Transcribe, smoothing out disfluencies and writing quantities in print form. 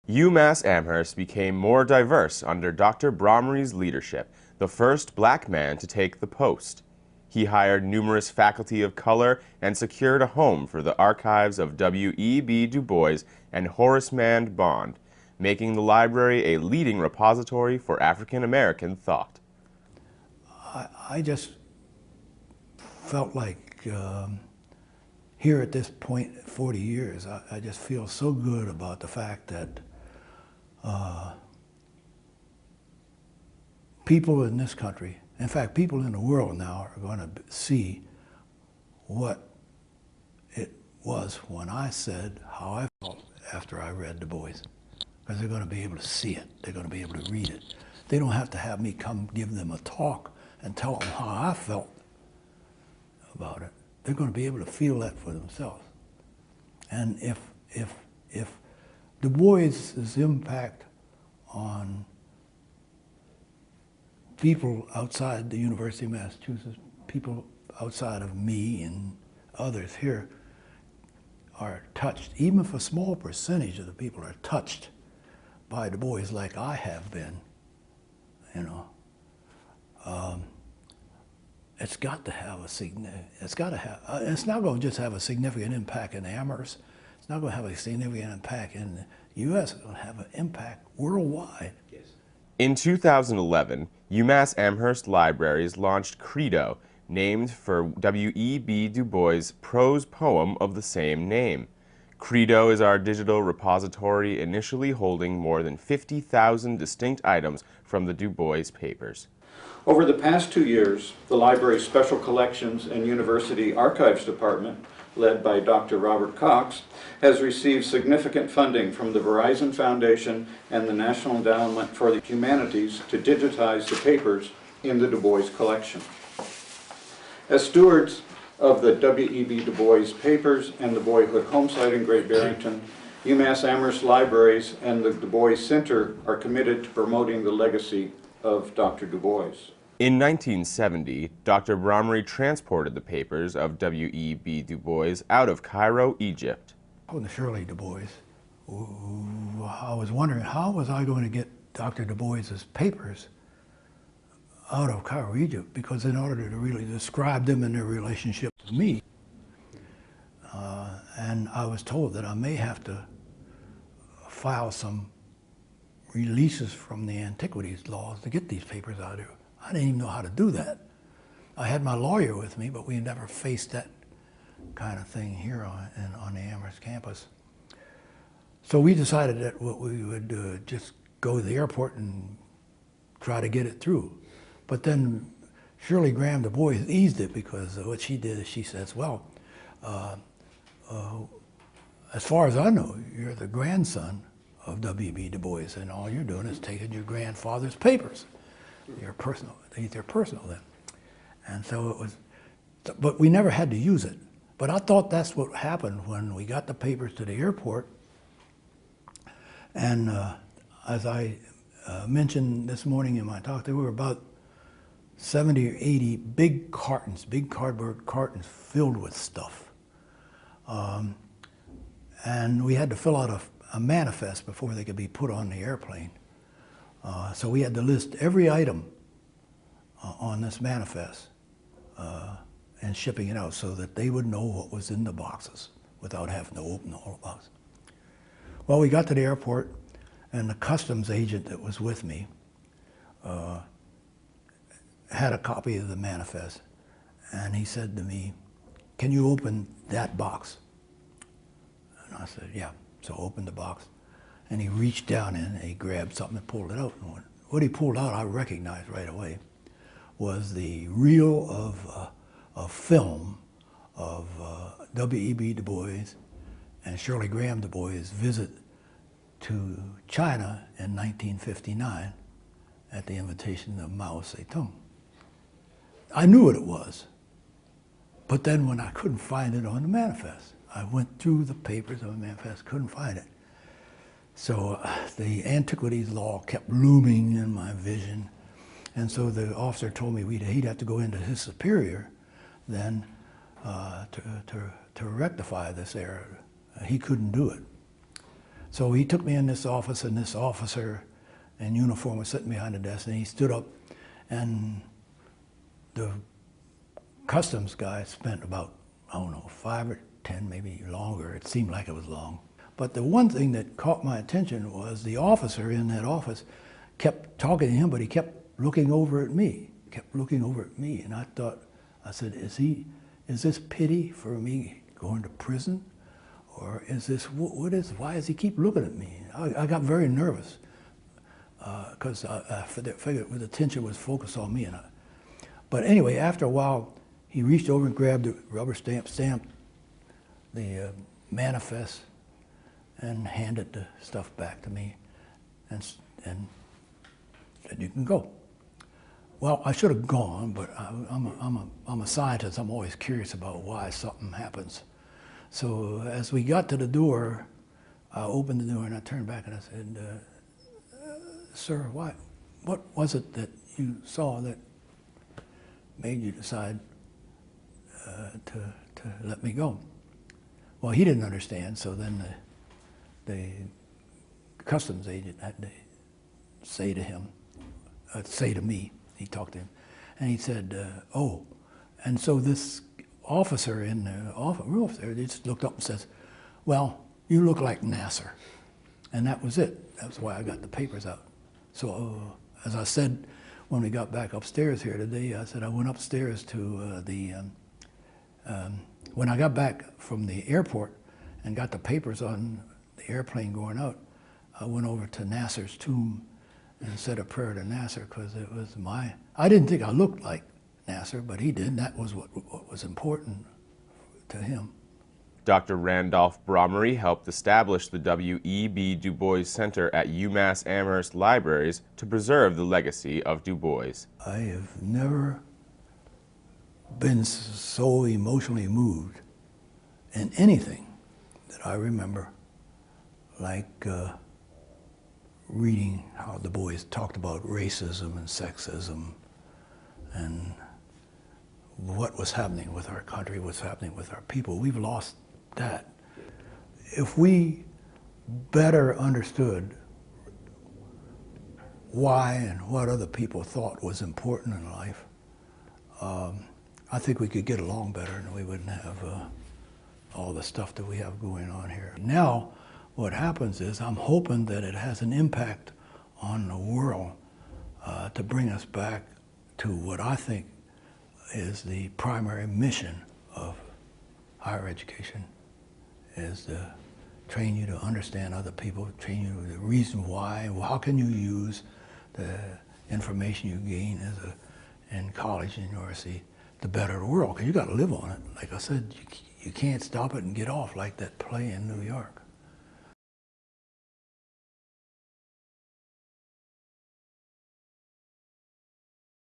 UMass Amherst became more diverse under Dr. Bromry's leadership, the first black man to take the post. He hired numerous faculty of color and secured a home for the archives of W.E.B. Du Bois and Horace Mann Bond, making the library a leading repository for African American thought. I just felt like here at this point, 40 years, I just feel so good about the fact that people in this country, in fact, people in the world now are going to see what it was when I said how I felt after I read Du Bois. Because they're going to be able to see it. They're going to be able to read it. They don't have to have me come give them a talk and tell them how I felt about it. They're going to be able to feel that for themselves. And if Du Bois's impact on people outside the University of Massachusetts, people outside of me and others here are touched, even if a small percentage of the people are touched by Du Bois like I have been, you know, it's got to have a it's not going to just have a significant impact in Amherst. It's not going to have a significant impact in the U.S. It's going to have an impact worldwide. Yes. In 2011, UMass Amherst Libraries launched Credo, named for W.E.B. Du Bois' prose poem of the same name. Credo is our digital repository, initially holding more than 50,000 distinct items from the Du Bois papers. Over the past 2 years, the library's Special Collections and University Archives Department, led by Dr. Robert Cox, has received significant funding from the Verizon Foundation and the National Endowment for the Humanities to digitize the papers in the Du Bois collection. As stewards of the W.E.B. Du Bois papers and the Boyhood Homesite in Great Barrington, UMass Amherst Libraries and the Du Bois Center are committed to promoting the legacy of Dr. Du Bois. In 1970, Dr. Bromry transported the papers of W.E.B. Du Bois out of Cairo, Egypt. When Shirley Du Bois, I was wondering how was I going to get Dr. Du Bois's papers out of Cairo, Egypt, because in order to really describe them and their relationship to me, and I was told that I may have to file some releases from the antiquities laws to get these papers out of there. I didn't even know how to do that. I had my lawyer with me, but we never faced that kind of thing here on the Amherst campus. So we decided that what we would just go to the airport and try to get it through. But then Shirley Graham Du Bois eased it, because what she did is she says, well, as far as I know, you're the grandson of W.E.B. Du Bois, and all you're doing is taking your grandfather's papers. They're personal then. And so it was, but we never had to use it. But I thought that's what happened when we got the papers to the airport. And as I mentioned this morning in my talk, there were about 70 or 80 big cartons, big cardboard cartons filled with stuff. And we had to fill out a manifest before they could be put on the airplane. So we had to list every item on this manifest and shipping it out so that they would know what was in the boxes without having to open the whole box. Well, we got to the airport, and the customs agent that was with me had a copy of the manifest, and he said to me, "Can you open that box?" And I said, "Yeah." So I opened the box, and he reached down in and he grabbed something and pulled it out. And what he pulled out, I recognized right away, was the reel of film of W.E.B. Du Bois and Shirley Graham Du Bois' visit to China in 1959 at the invitation of Mao Zedong. I knew what it was, but then when I couldn't find it on the manifest, I went through the papers of the manifest, couldn't find it. So the antiquities law kept looming in my vision, and so the officer told me he'd have to go into his superior then to rectify this error. He couldn't do it. So he took me in this office, and this officer in uniform was sitting behind the desk, and he stood up, and the customs guy spent about, I don't know, 5 or 10, maybe longer. It seemed like it was long. But the one thing that caught my attention was the officer in that office kept talking to him, but he kept looking over at me, and I thought, I said, is this pity for me going to prison? Or is this, why does he keep looking at me? I got very nervous because I figured the attention was focused on me. But anyway, after a while, he reached over and grabbed the rubber stamp, stamped the manifest, and handed the stuff back to me, and said, "You can go." Well, I should have gone, but I'm a scientist. I'm always curious about why something happens. So as we got to the door, I opened the door and I turned back and I said, "Sir, what was it that you saw that made you decide to let me go?" Well, he didn't understand, so then the customs agent had to say to me, he talked to him, and he said, "Oh," and so this officer in the office there, they just looked up and says, "Well, you look like Nasser," and that was it. That's why I got the papers out. So as I said when we got back upstairs here today, I said I went upstairs to when I got back from the airport and got the papers on the airplane going out, I went over to Nasser's tomb and said a prayer to Nasser, because it was I didn't think I looked like Nasser, but he did. That was what was important to him. Dr. Randolph Brommery helped establish the W.E.B. Du Bois Center at UMass Amherst Libraries to preserve the legacy of Du Bois. I have never been so emotionally moved in anything that I remember, like reading how Du Bois talked about racism and sexism and what was happening with our country, what's happening with our people. We've lost that. If we better understood why and what other people thought was important in life, I think we could get along better and we wouldn't have all the stuff that we have going on here. Now, what happens is I'm hoping that it has an impact on the world to bring us back to what I think is the primary mission of higher education, is to train you to understand other people, train you the reason why, how can you use the information you gain in college and university to better the world, because you got to live on it. Like I said, you can't stop it and get off like that play in New York.